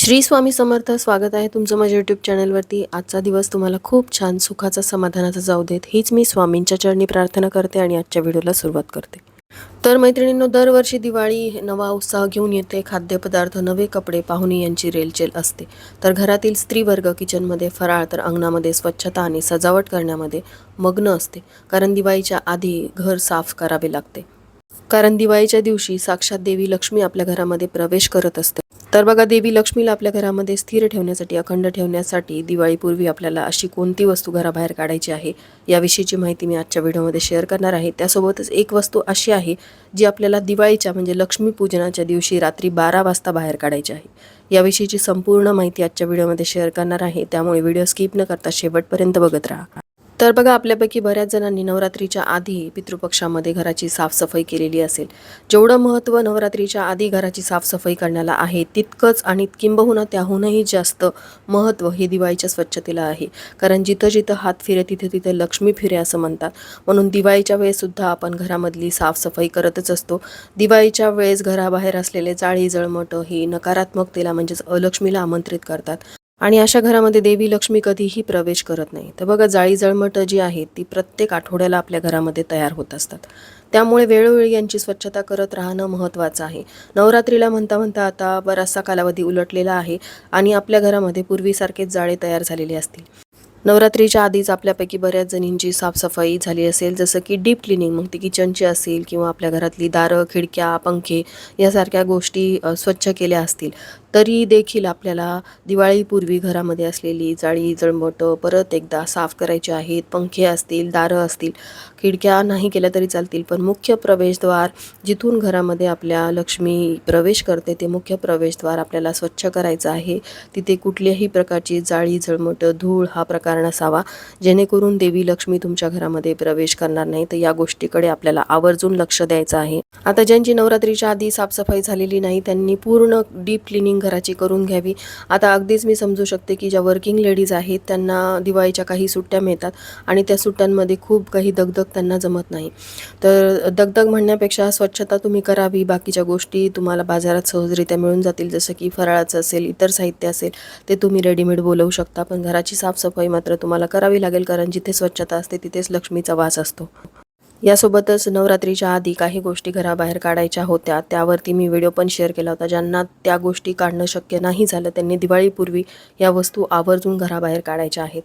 श्री स्वामी समर्थ. स्वागत आहे तुमचं माझ्या यूट्यूब चॅनलवरती. आजचा दिवस तुम्हाला खूप छान सुखाचा समाधानाचा जाऊ देत हीच मी स्वामींच्या चरणी प्रार्थना करते आणि आजच्या व्हिडिओला सुरुवात करते. तर मैत्रिणींनो, दरवर्षी दिवाळी नवा उत्साह घेऊन येते. खाद्यपदार्थ, नवे कपडे, पाहुणे यांची रेलचेल असते. तर घरातील स्त्रीवर्ग किचनमध्ये फराळ तर अंगणामध्ये स्वच्छता आणि सजावट करण्यामध्ये मग्न असते. कारण दिवाळीच्या आधी घर साफ करावे लागते. कारण दिवाळीच्या दिवशी साक्षात देवी लक्ष्मी आपल्या घरामध्ये प्रवेश करत असते. तर बघा, देवी लक्ष्मीला आपल्या घरामध्ये स्थिर ठेवण्यासाठी, अखंड ठेवण्यासाठी दिवाळीपूर्वी आपल्याला अशी कोणती वस्तू घराबाहेर काढायची आहे याविषयीची माहिती मी आजच्या व्हिडिओमध्ये शेअर करणार आहे. त्यासोबतच एक वस्तू अशी आहे जी आपल्याला दिवाळीच्या म्हणजे लक्ष्मीपूजनाच्या दिवशी रात्री 12 वाजता बाहेर काढायची आहे. याविषयीची संपूर्ण माहिती आजच्या व्हिडिओमध्ये शेअर करणार आहे, त्यामुळे व्हिडिओ स्किप न करता शेवटपर्यंत बघत राहा. तर बघा, आपल्यापैकी बऱ्याच जणांनी नवरात्रीच्या आधी पितृपक्षामध्ये घराची साफसफाई केलेली असेल. जेवढं महत्त्व नवरात्रीच्या आधी घराची साफसफाई करण्याला आहे, तितकंच आणि किंबहुना त्याहूनही जास्त महत्त्व हे दिवाळीच्या स्वच्छतेला आहे. कारण जिथं जिथं हात फिरे तिथे तिथे लक्ष्मी फिरे असं म्हणतात. म्हणून दिवाळीच्या वेळेससुद्धा आपण घरामधली साफसफाई करतच असतो. दिवाळीच्या वेळेस घराबाहेर असलेले जाळी जळमटं ही नकारात्मकतेला म्हणजेच अलक्ष्मीला आमंत्रित करतात आणि अशा घरामध्ये देवी लक्ष्मी कधीही प्रवेश करत नाही. तर बघा, जाळी जळमटं जी आहेत ती प्रत्येक आठवड्याला आपल्या घरामध्ये तयार होत असतात. त्यामुळे वेळोवेळी यांची स्वच्छता करत राहणं महत्त्वाचं आहे. नवरात्रीला म्हणता म्हणता आता बराचसा कालावधी उलटलेला आहे आणि आपल्या घरामध्ये पूर्वीसारखेच जाळे तयार झालेले असतील. नवरात्रीच्या आधीच आपल्यापैकी बऱ्याच जणींची साफसफाई झाली असेल, जसं की डीप क्लिनिंग, मग ती किचनची असेल किंवा आपल्या घरातली दारं, खिडक्या, पंखे यासारख्या गोष्टी स्वच्छ केल्या असतील. तरी देखील आपल्याला दिवाळीपूर्वी घरामध्ये असलेली जाळी जळमटं परत एकदा साफ करायची आहेत. पंखे असतील, दारं असतील, खिडक्या नाही केल्या तरी चालतील, पण मुख्य प्रवेशद्वार जिथून घरामध्ये आपल्या लक्ष्मी प्रवेश करते ते मुख्य प्रवेशद्वार आपल्याला स्वच्छ करायचं आहे. तिथे कुठल्याही प्रकारची जाळी जळमटं, धूळ हा प्रकार नसावा, जेणेकरून देवी लक्ष्मी तुमच्या घरामध्ये प्रवेश करणार नाही. तर या गोष्टीकडे आपल्याला आवर्जून लक्ष द्यायचं आहे. आता ज्यांची नवरात्रीच्या आधी साफसफाई झालेली नाही त्यांनी पूर्ण डीप क्लिनिंग घराची करून घ्यावी. आता अगदीच मी समजू शकते की ज्या वर्किंग लेडीज आहेत त्यांना दिवाळीच्या काही सुट्ट्या मिळतात आणि त्या सुट्ट्यांमध्ये खूप काही दगदग त्यांना जमत नाही. तर दगदग म्हणण्यापेक्षा स्वच्छता तुम्ही करावी. बाकीच्या गोष्टी तुम्हाला बाजारात सहजरित्या मिळून जातील, जसं की फराळाचं असेल, इतर साहित्य असेल ते तुम्ही रेडीमेड बोलवू शकता. पण घराची साफसफाई मात्र तुम्हाला करावी लागेल, कारण जिथे स्वच्छता असते तिथेच लक्ष्मीचा वास असतो. यासोबतच नवरात्रीच्या आधी काही गोष्टी घराबाहेर काढायच्या होत्या, त्यावरती मी व्हिडिओ पण शेअर केला होता. ज्यांना त्या गोष्टी काढणं शक्य नाही झालं त्यांनी दिवाळीपूर्वी या वस्तू आवर्जून घराबाहेर काढायच्या आहेत.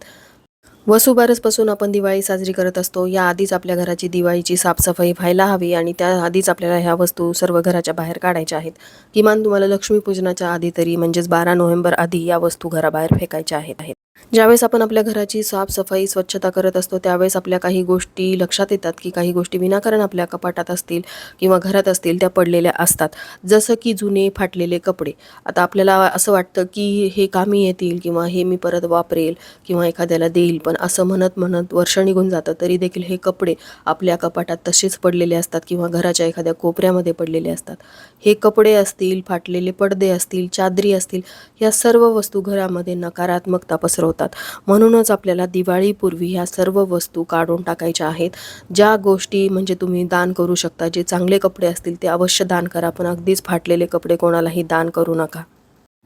वसुबारसपासून आपण दिवाळी साजरी करत असतो. याआधीच आपल्या घराची दिवाळीची साफसफाई व्हायला हवी आणि त्याआधीच आपल्याला ह्या वस्तू सर्व घराच्या बाहेर काढायच्या आहेत. किमान तुम्हाला लक्ष्मीपूजनाच्या आधी तरी म्हणजेच 12 नोव्हेंबर आधी या वस्तू घराबाहेर फेकायच्या आहेत. ज्यावेळेस आपण आपल्या घराची साफसफाई स्वच्छता करत असतो त्यावेळेस आपल्या काही गोष्टी लक्षात येतात की काही गोष्टी विनाकारण आपल्या कपाटात असतील किंवा घरात असतील त्या पडलेल्या असतात, जसं की जुने फाटलेले कपडे. आता आपल्याला असं वाटतं की हे कामी येतील किंवा हे मी परत वापरेल किंवा एखाद्याला देईल, पण असं म्हणत म्हणत वर्ष निघून जातं तरी देखील हे कपडे आपल्या कपाटात तसेच पडलेले असतात किंवा घराच्या एखाद्या कोपऱ्यामध्ये पडलेले असतात. हे कपडे असतील, फाटलेले पडदे असतील, चादरी असतील, या सर्व वस्तू घरामध्ये नकारात्मकता पसरवतात. म्हणूनच आपल्याला दिवाळीपूर्वी ह्या सर्व वस्तू काढून टाकायच्या आहेत. ज्या गोष्टी म्हणजे तुम्ही दान करू शकता, जे चांगले कपडे असतील ते अवश्य दान करा, पण अगदीच फाटलेले कपडे कोणालाही दान करू नका.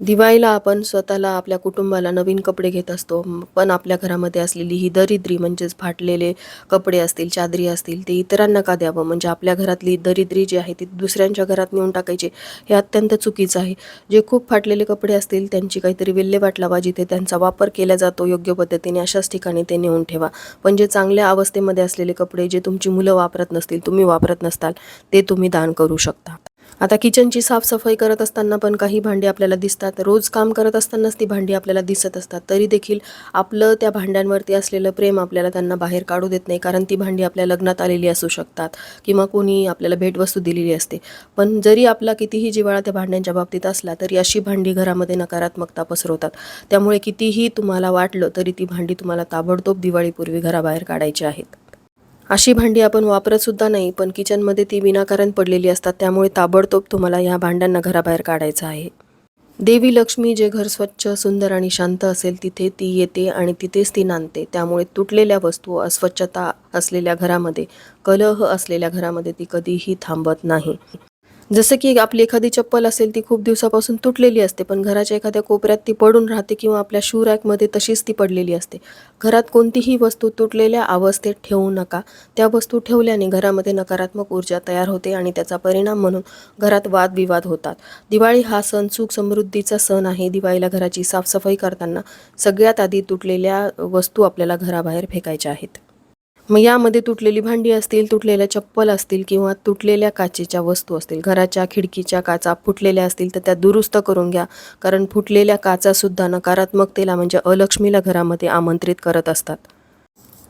दिवाळीला आपण स्वतःला, आपल्या कुटुंबाला नवीन कपडे घेत असतो, पण आपल्या घरामध्ये असलेली ही दरिद्री म्हणजेच फाटलेले कपडे असतील, चादरी असतील ते इतरांना का द्यावं? म्हणजे आपल्या घरातली दरिद्री जी आहे ती दुसऱ्यांच्या घरात नेऊन टाकायची, हे अत्यंत चुकीचं आहे. जे खूप फाटलेले कपडे असतील त्यांची काहीतरी विल्हेवाट लावा. जिथे त्यांचा वापर केला जातो योग्य पद्धतीने अशाच ठिकाणी ते नेऊन ठेवा. पण जे चांगल्या अवस्थेमध्ये असलेले कपडे, जे तुमची मुलं वापरत नसतील, तुम्ही वापरत नसताल, ते तुम्ही दान करू शकता. आता किचनची साफसफाई करत असताना पण काही भांडी आपल्याला दिसतात. रोज काम करत असतानाच ती भांडी आपल्याला दिसत असतात. तरी देखील आपलं त्या भांड्यांवरती असलेलं प्रेम आपल्याला त्यांना बाहेर काढू देत नाही, कारण ती भांडी आपल्या लग्नात आलेली असू शकतात किंवा कोणी आपल्याला भेटवस्तू दिलेली असते. पण जरी आपला कितीही जिव्हाळा त्या भांड्यांच्या बाबतीत असला तरी अशी भांडी घरामध्ये नकारात्मकता पसरवतात. त्यामुळे कितीही तुम्हाला वाटलं तरी ती भांडी तुम्हाला ताबडतोब दिवाळीपूर्वी घराबाहेर काढायची आहेत. अशी भांडी आपण वापरत सुद्धा नाही, पण किचनमध्ये ती विनाकारण पडलेली असतात, त्यामुळे ताबडतोब तुम्हाला ह्या भांड्यांना घराबाहेर काढायचं आहे. देवी लक्ष्मी जे घर स्वच्छ, सुंदर आणि शांत असेल तिथे ती येते आणि तिथेच ती नांदते. त्यामुळे तुटलेल्या वस्तू, अस्वच्छता असलेल्या घरामध्ये, कलह असलेल्या घरामध्ये ती कधीही थांबत नाही. जसं की आपली एखादी चप्पल असेल ती खूप दिवसापासून तुटलेली असते, पण घराच्या एखाद्या कोपऱ्यात ती पडून राहते किंवा आपल्या शू रॅकमध्ये तशीच ती पडलेली असते. घरात कोणतीही वस्तू तुटलेल्या अवस्थेत ठेवू नका. त्या वस्तू ठेवल्याने घरामध्ये नकारात्मक ऊर्जा तयार होते आणि त्याचा परिणाम म्हणून घरात वादविवाद होतात. दिवाळी हा सण सुख समृद्धीचा सण आहे. दिवाळीला घराची साफसफाई करताना सगळ्यात आधी तुटलेल्या वस्तू आपल्याला घराबाहेर फेकायच्या आहेत. मग यामध्ये तुटलेली भांडी असतील, तुटलेल्या चप्पल असतील किंवा तुटलेल्या काचेच्या वस्तू असतील, घराच्या खिडकीच्या काचा फुटलेल्या असतील तर त्या दुरुस्त करून घ्या. कारण फुटलेल्या काचासुद्धा नकारात्मकतेला म्हणजे अलक्ष्मीला घरामध्ये आमंत्रित करत असतात.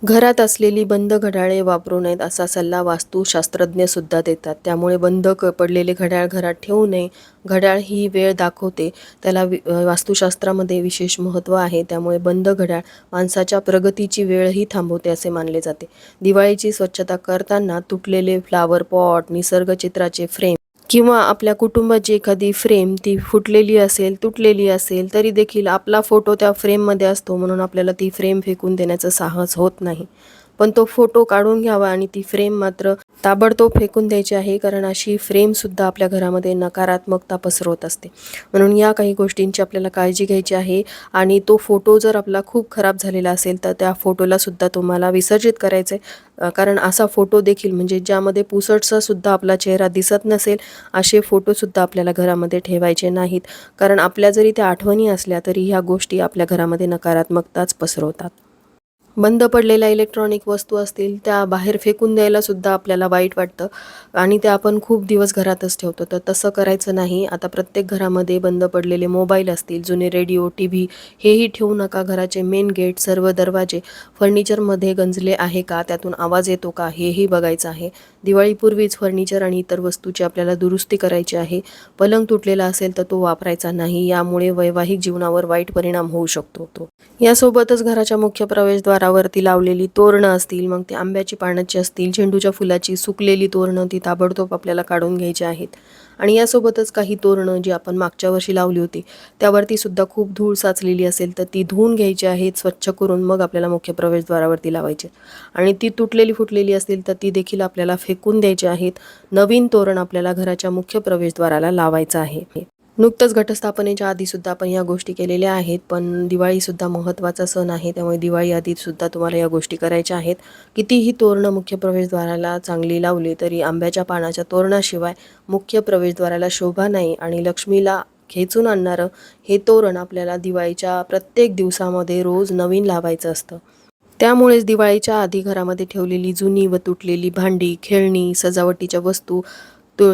घरात असलेली बंद घड्याळे वापरू नयेत असा सल्ला वास्तुशास्त्रज्ञ सुद्धा देतात. त्यामुळे बंद पडलेले घड्याळ घरात ठेवू नये. घड्याळ ही वेळ दाखवते, त्याला वास्तुशास्त्रामध्ये विशेष महत्त्व आहे. त्यामुळे बंद घड्याळ माणसाच्या प्रगतीची वेळही थांबवते असे मानले जाते. दिवाळीची स्वच्छता करताना तुटलेले फ्लावर पॉट, निसर्गचित्राचे फ्रेम किंवा आपल्या कुटुंबाची एखादी फ्रेम ती फुटलेली असेल, तुटलेली असेल तरी देखील आपला फोटो त्या फ्रेममध्ये असतो, म्हणून आपल्याला ती फ्रेम फेकून देण्याचं साहस होत नाही. पण तो फोटो काढून घ्यावा आणि ती फ्रेम मात्र ताबडतोब फेकून द्यायची आहे, कारण अशी फ्रेमसुद्धा आपल्या घरामध्ये नकारात्मकता पसरवत असते. म्हणून या काही गोष्टींची आपल्याला काळजी घ्यायची आहे. आणि तो फोटो जर आपला खूप खराब झालेला असेल तर त्या फोटोलासुद्धा तुम्हाला विसर्जित करायचं आहे. कारण असा फोटो देखील म्हणजे ज्यामध्ये पुसटसा सुद्धा आपला चेहरा दिसत नसेल असे फोटोसुद्धा आपल्याला घरामध्ये ठेवायचे नाहीत. कारण आपल्या जरी त्या आठवणी असल्या तरी ह्या गोष्टी आपल्या घरामध्ये नकारात्मकताच पसरवतात. बंद पडलेल्या इलेक्ट्रॉनिक वस्तू असतील त्या बाहेर फेकून द्यायला सुद्धा आपल्याला वाईट वाटतं आणि त्या आपण खूप दिवस घरातच ठेवतो, तर तसं करायचं नाही. आता प्रत्येक घरामध्ये बंद पडलेले मोबाईल असतील, जुने रेडिओ, टी व्ही हेही ठेवू नका. घराचे मेन गेट, सर्व दरवाजे फर्निचरमध्ये गंजले आहे का, त्यातून आवाज येतो का हेही बघायचं आहे. दिवाळीपूर्वीच फर्निचर आणि इतर वस्तूची आपल्याला दुरुस्ती करायची आहे. पलंग तुटलेला असेल तर तो वापरायचा नाही, यामुळे वैवाहिक जीवनावर वाईट परिणाम होऊ शकतो. यासोबतच घराच्या मुख्य प्रवेशद्वारावरती लावलेली तोरणं असतील, मग ती आंब्याची पानाची असतील, झेंडूच्या फुलाची सुकलेली तोरणं ती ताबडतोब आपल्याला काढून घ्यायची आहेत. आणि यासोबतच काही तोरणं जी आपण मागच्या वर्षी लावली होती त्यावरती सुद्धा खूप धूळ साचलेली असेल तर ती धुवून घ्यायची आहेत, स्वच्छ करून मग आपल्याला मुख्य प्रवेशद्वारावरती लावायची. आणि ती तुटलेली फुटलेली असतील तर ती देखील आपल्याला फेकून द्यायची आहेत. नवीन तोरण आपल्याला घराच्या मुख्य प्रवेशद्वाराला लावायचं आहे. नुकतंच घटस्थापनेच्या आधीसुद्धा आपण या गोष्टी केलेल्या आहेत, पण दिवाळीसुद्धा महत्त्वाचा सण आहे, त्यामुळे दिवाळी आधीसुद्धा तुम्हाला या गोष्टी करायच्या आहेत. कितीही तोरणं मुख्य प्रवेशद्वाराला चांगली लावली तरी आंब्याच्या पानाच्या तोरणाशिवाय मुख्य प्रवेशद्वाराला शोभा नाही. आणि लक्ष्मीला खेचून आणणारं हे तोरण आपल्याला दिवाळीच्या प्रत्येक दिवसामध्ये रोज नवीन लावायचं असतं. त्यामुळेच दिवाळीच्या आधी घरामध्ये ठेवलेली जुनी व तुटलेली भांडी, खेळणी, सजावटीच्या वस्तू,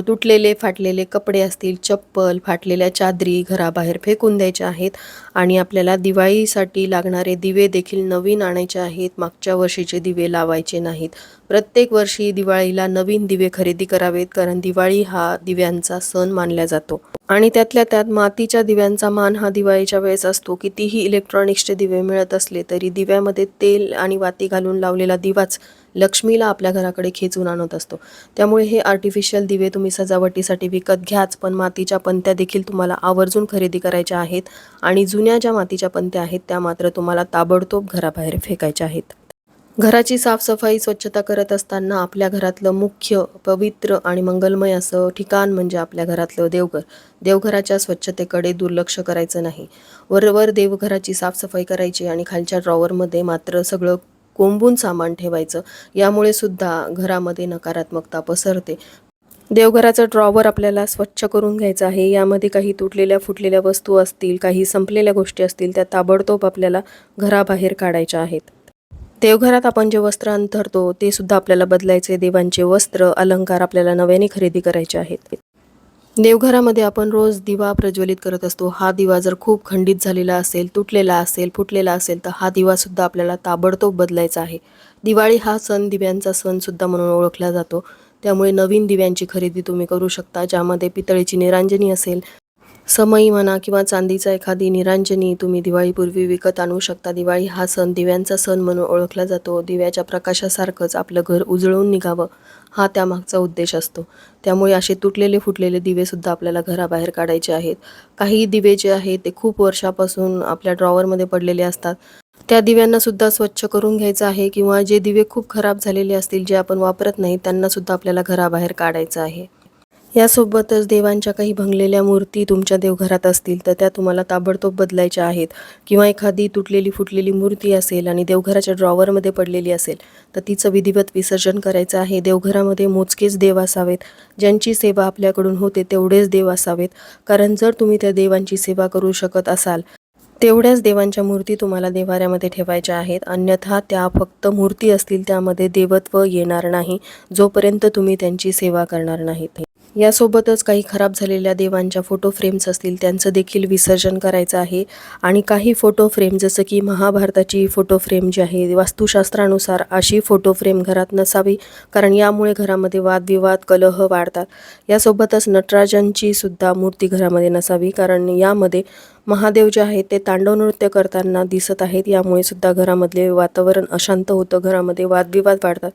तुटलेले फाटलेले कपडे असतील, चप्पल, फाटलेल्या चादरी घराबाहेर फेकून द्यायच्या आहेत. आणि आपल्याला दिवाळीसाठी लागणारे दिवे देखील नवीन आणायचे आहेत. मागच्या वर्षीचे दिवे लावायचे नाहीत. प्रत्येक वर्षी दिवाळीला नवीन दिवे खरेदी करावेत, कारण दिवाळी हा दिव्यांचा सण मानला जातो. आणि त्यातल्या त्यात मातीच्या दिव्यांचा मान हा दिवाळीच्या वेळेस असतो. कितीही इलेक्ट्रॉनिक्सचे दिवे मिळत असले तरी दिव्यामध्ये तेल आणि वाती घालून लावलेला दिवाच लक्ष्मीला आपल्या घराकडे खेचून आणत असतो. त्यामुळे हे आर्टिफिशियल दिवे तुम्ही सजावटीसाठी विकत घ्याच, पण मातीच्या पंत्या देखील तुम्हाला आवर्जून खरेदी करायच्या आहेत. आणि जुन्या ज्या मातीच्या पंत्या आहेत त्या मात्र तुम्हाला ताबडतोब घराबाहेर फेकायच्या आहेत. घराची साफसफाई स्वच्छता करत असताना आपल्या घरातलं मुख्य, पवित्र आणि मंगलमय असं ठिकाण म्हणजे आपल्या घरातलं देवघर. देवघराच्या स्वच्छतेकडे दुर्लक्ष करायचं नाही. वरवर देवघराची साफसफाई करायची आणि खालच्या ड्रॉवरमध्ये मात्र सगळं कोंबून सामान ठेवायचं. यामुळे सुद्धा घरामध्ये नकारात्मकता पसरते. देवघराचं ड्रॉवर आपल्याला स्वच्छ करून घ्यायचं आहे. यामध्ये काही तुटलेल्या फुटलेल्या वस्तू असतील, काही संपलेल्या गोष्टी असतील त्या ताबडतोब आपल्याला घराबाहेर काढायच्या आहेत. देवघरात आपण जे वस्त्र अंथरतो ते सुद्धा आपल्याला बदलायचे. देवांचे वस्त्र, अलंकार आपल्याला नव्याने खरेदी करायचे आहेत. देवघरामध्ये आपण रोज दिवा प्रज्वलित करत असतो. हा दिवा जर खूप खंडित झालेला असेल, तुटलेला असेल, फुटलेला असेल तर हा दिवासुद्धा आपल्याला ताबडतोब बदलायचा आहे. दिवाळी हा सण दिव्यांचा सण सुद्धा म्हणून ओळखला जातो. त्यामुळे नवीन दिव्यांची खरेदी तुम्ही करू शकता, ज्यामध्ये पितळेची निरांजनी असेल, समई म्हणा किंवा चांदीचा एखादी निरांजनी तुम्ही दिवाळीपूर्वी विकत आणू शकता. दिवाळी हा सण दिव्यांचा सण म्हणून ओळखला जातो. दिव्याच्या प्रकाशासारखंच आपलं घर उजळून निघावं हा त्यामागचा उद्देश असतो. त्यामुळे असे तुटलेले फुटलेले दिवेसुद्धा आपल्याला घराबाहेर काढायचे आहेत. काही दिवे जे आहेत ते खूप वर्षापासून आपल्या ड्रॉवरमध्ये पडलेले असतात, त्या दिव्यांनासुद्धा स्वच्छ करून घ्यायचं आहे. किंवा जे दिवे खूप खराब झालेले असतील, जे आपण वापरत नाही, त्यांनासुद्धा आपल्याला घराबाहेर काढायचं आहे. यासोबतच देवांच्या काही भंगलेल्या मूर्ती तुमच्या देवघरात असतील तर त्या तुम्हाला ताबडतोब बदलायच्या आहेत, किंवा एखादी तुटलेली फुटलेली मूर्ती असेल आणि देवघराच्या ड्रॉवरमध्ये पडलेली असेल तर तिचं विधिवत विसर्जन करायचं आहे. देवघरामध्ये मोजकेच देव असावेत, ज्यांची सेवा आपल्याकडून होते तेवढेच देव असावेत. कारण जर तुम्ही त्या देवांची सेवा करू शकत असाल तेवढ्याच देवांच्या मूर्ती तुम्हाला देव्हाऱ्यामध्ये ठेवायच्या आहेत, अन्यथा त्या फक्त मूर्ती असतील, त्यामध्ये देवत्व येणार नाही जोपर्यंत तुम्ही त्यांची सेवा करणार नाहीत. यासोबतच काही खराब झालेल्या देवांच्या फोटो फ्रेम्स असतील त्यांचं देखील विसर्जन करायचं आहे. आणि काही फोटो फ्रेम जसं की महाभारताची फोटो फ्रेम जी आहे वास्तुशास्त्रानुसार अशी फोटो फ्रेम घरात नसावी, कारण यामुळे घरामध्ये वादविवाद कलह वाढतात. यासोबतच नटराजांची सुद्धा मूर्ती घरामध्ये नसावी, कारण यामध्ये महादेव जे आहेत ते तांडव नृत्य करताना दिसत आहेत, यामुळे सुद्धा घरामधले वातावरण अशांत होतं, घरामध्ये वादविवाद वाढतात.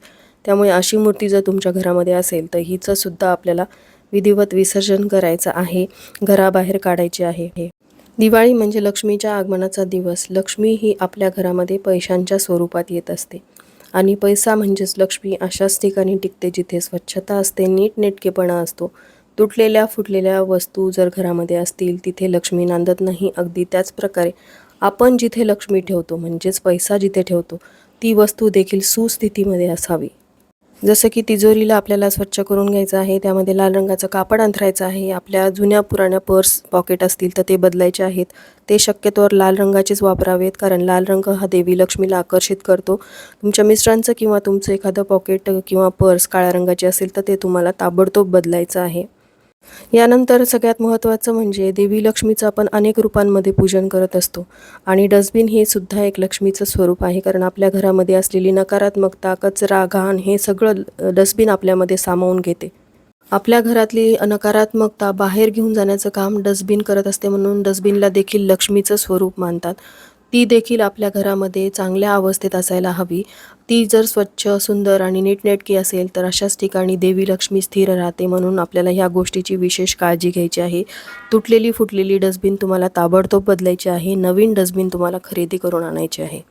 त्यामुळे अशी मूर्ती जर तुमच्या घरामध्ये असेल तर हिचं सुद्धा आपल्याला विधिवत विसर्जन करायचं आहे, घराबाहेर काढायचे आहे. दिवाळी म्हणजे लक्ष्मीच्या आगमनाचा दिवस. लक्ष्मी ही आपल्या घरामध्ये पैशांच्या स्वरूपात येत असते आणि पैसा म्हणजेच लक्ष्मी अशाच ठिकाणी टिकते जिथे स्वच्छता असते, नीटनेटकेपणा असतो. तुटलेल्या फुटलेल्या वस्तू जर घरामध्ये असतील तिथे लक्ष्मी नांदत नाही. अगदी त्याच प्रकारे आपण जिथे लक्ष्मी ठेवतो म्हणजेच पैसा जिथे ठेवतो ती वस्तू देखील सुस्थितीमध्ये असावी. जसं की तिजोरीला आपल्याला स्वच्छ करून घ्यायचं आहे, त्यामध्ये लाल रंगाचं कापड अंथरायचं आहे. आपल्या जुन्या पुराण्या पर्स पॉकेट असतील तर ते बदलायचे आहेत. ते शक्यतोवर लाल रंगाचेच वापरावेत, कारण लाल रंग हा देवी लक्ष्मीला आकर्षित करतो. तुमच्या मिस्टरांचं किंवा तुमचं एखादं पॉकेट किंवा पर्स काळ्या रंगाचे असेल तर ते तुम्हाला ताबडतोब बदलायचं आहे. यानंतर सगळ्यात महत्त्वाचं म्हणजे देवी लक्ष्मीचं आपण अनेक रूपांमध्ये पूजन करत असतो आणि डस्टबिन हे सुद्धा एक लक्ष्मीचं स्वरूप आहे, कारण आपल्या घरामध्ये असलेली नकारात्मकता, कचरा, घाण हे सगळं डस्टबिन आपल्यामध्ये सामावून घेते. आपल्या घरातली नकारात्मकता बाहेर घेऊन जाण्याचं काम डस्टबिन करत असते, म्हणून डस्टबिनला देखील लक्ष्मीचं स्वरूप मानतात. ती देखील आपल्या घरामध्ये चांगल्या अवस्थेत असायला हवी. ती जर स्वच्छ, सुंदर आणि नीटनेटकी असेल तर अशाच ठिकाणी देवी लक्ष्मी स्थिर राहते, म्हणून आपल्याला ह्या गोष्टीची विशेष काळजी घ्यायची आहे. तुटलेली फुटलेली डस्टबिन तुम्हाला ताबडतोब बदलायची आहे. नवीन डस्टबिन तुम्हाला खरेदी करून आणायची आहे.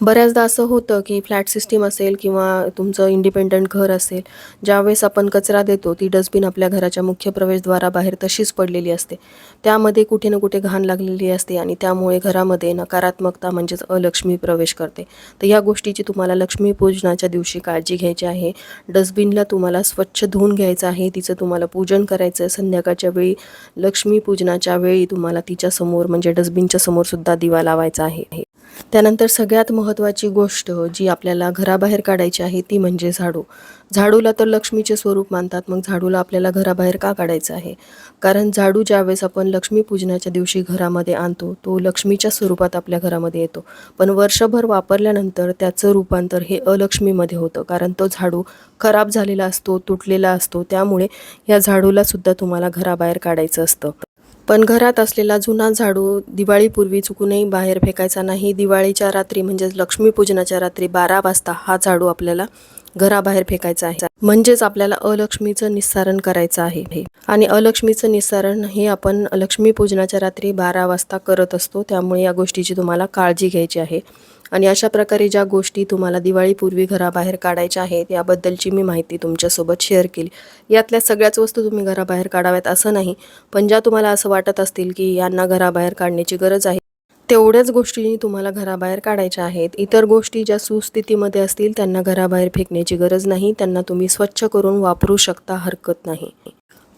बऱ्याचदा असं होतं की फ्लॅट सिस्टीम असेल किंवा तुमचं इंडिपेंडंट घर असेल, ज्यावेळेस आपण कचरा देतो ती डस्टबिन आपल्या घराच्या मुख्य प्रवेशद्वाराबाहेर तशीच पडलेली असते. त्यामध्ये कुठे ना कुठे घाण लागलेली असते आणि त्यामुळे घरामध्ये नकारात्मकता म्हणजेच अलक्ष्मी प्रवेश करते. तर या गोष्टीची तुम्हाला लक्ष्मीपूजनाच्या दिवशी काळजी घ्यायची आहे. डस्टबिनला तुम्हाला स्वच्छ धुवून घ्यायचं आहे, तिचं तुम्हाला पूजन करायचं. संध्याकाळच्या वेळी लक्ष्मीपूजनाच्या वेळी तुम्हाला तिच्यासमोर म्हणजे डस्टबिनच्या समोरसुद्धा दिवा लावायचा आहे. त्यानंतर सगळ्यात महत्त्वाची गोष्ट जी आपल्याला घराबाहेर काढायची आहे ती म्हणजे झाडू. झाडूला तर लक्ष्मीचे स्वरूप मानतात, मग झाडूला आपल्याला घराबाहेर का काढायचं आहे? कारण झाडू ज्यावेळेस आपण लक्ष्मीपूजनाच्या दिवशी घरामध्ये आणतो तो लक्ष्मीच्या स्वरूपात आपल्या घरामध्ये येतो, पण वर्षभर वापरल्यानंतर त्याचं रूपांतर हे अलक्ष्मीमध्ये होतं, कारण तो झाडू खराब झालेला असतो, तुटलेला असतो. त्यामुळे या झाडूला सुद्धा तुम्हाला घराबाहेर काढायचं असतं. पण घरात असलेला जुना झाडू दिवाळीपूर्वी चुकूनही बाहेर फेकायचा नाही. दिवाळीच्या रात्री म्हणजेच लक्ष्मीपूजनाच्या रात्री 12 वाजता हा झाडू आपल्याला घराबाहेर फेकायचा आहे. म्हणजेच आपल्याला अलक्ष्मीचं निस्सारण करायचं आहे आणि अलक्ष्मीचं निस्सारण हे आपण लक्ष्मीपूजनाच्या रात्री 12 वाजता करत असतो. त्यामुळे या गोष्टीची तुम्हाला काळजी घ्यायची आहे. आणि अशा प्रकारे ज्या गोष्टी तुम्हाला दिवाळीपूर्वी घराबाहेर काढायच्या आहेत याबद्दलची मी माहिती तुमच्यासोबत शेअर केली. यातल्या सगळ्याच वस्तू तुम्ही घराबाहेर काढाव्यात असं नाही, पण ज्या तुम्हाला असं वाटत असतील की यांना घराबाहेर काढण्याची गरज आहे तेवढ्याच गोष्टी तुम्हाला घराबाहेर काढायच्या आहेत. इतर गोष्टी ज्या सुस्थितीमध्ये असतील त्यांना घराबाहेर फेकण्याची गरज नाही, त्यांना तुम्ही स्वच्छ करून वापरू शकता, हरकत नाही.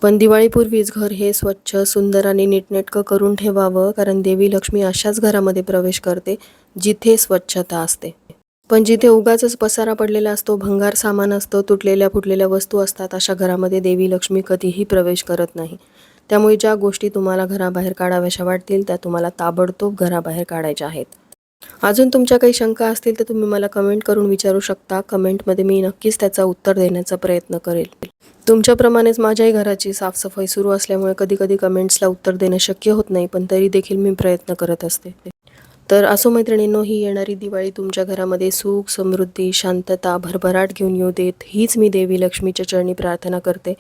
पण दिवाळीपूर्वीच घर हे स्वच्छ, सुंदर आणि नीटनेटकं करून ठेवावं, कारण देवी लक्ष्मी अशाच घरामध्ये प्रवेश करते जिथे स्वच्छता असते. पण जिथे उगाचच पसारा पडलेला असतो, भंगार सामान असतं, तुटलेल्या फुटलेल्या वस्तू असतात, अशा घरामध्ये देवी लक्ष्मी कधीही प्रवेश करत नाही. त्यामुळे ज्या गोष्टी तुम्हाला घराबाहेर काढाव्याशा वाटतील त्या तुम्हाला ताबडतोब घराबाहेर काढायच्या आहेत. अजून तुमच्या काही शंका असतील तर तुम्ही मला कमेंट करून विचारू शकता. कमेंटमध्ये मी नक्कीच त्याचा उत्तर देण्याचा प्रयत्न करेल. तुमच्याप्रमाणेच माझ्याही घराची साफसफाई सुरू असल्यामुळे कधीकधी कमेंट्सला उत्तर देणं शक्य होत नाही, पण तरी देखील मी प्रयत्न करत असते. तर असो मैत्रिणींनो, ही येणारी दिवाळी तुमच्या घरामध्ये सुख, समृद्धी, शांतता, भरभराट घेऊन येऊ देत, हीच मी देवी लक्ष्मीच्या चरणी प्रार्थना करते.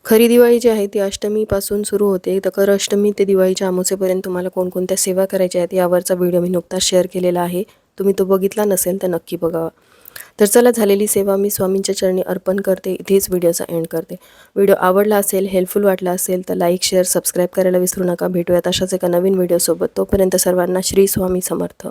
खरी दिवाळी जी आहे ती अष्टमीपासून सुरू होते. तर अष्टमी ते दिवाळीच्या अमावस्येपर्यंत तुम्हाला कोणकोणत्या सेवा करायच्या आहेत यावरचा व्हिडिओ मी नुकताच शेअर केलेला आहे. तुम्ही तो बघितला नसेल तर नक्की बघावा. तर चला, झालेली सेवा मी स्वामींच्या चरणी अर्पण करते. इथेच व्हिडिओचा एंड करते. व्हिडिओ आवडला असेल, हेल्पफुल वाटला असेल तर लाईक, शेअर, सबस्क्राईब करायला विसरू नका. भेटूयात अशाच एका नवीन व्हिडिओसोबत. तोपर्यंत सर्वांना श्री स्वामी समर्थ.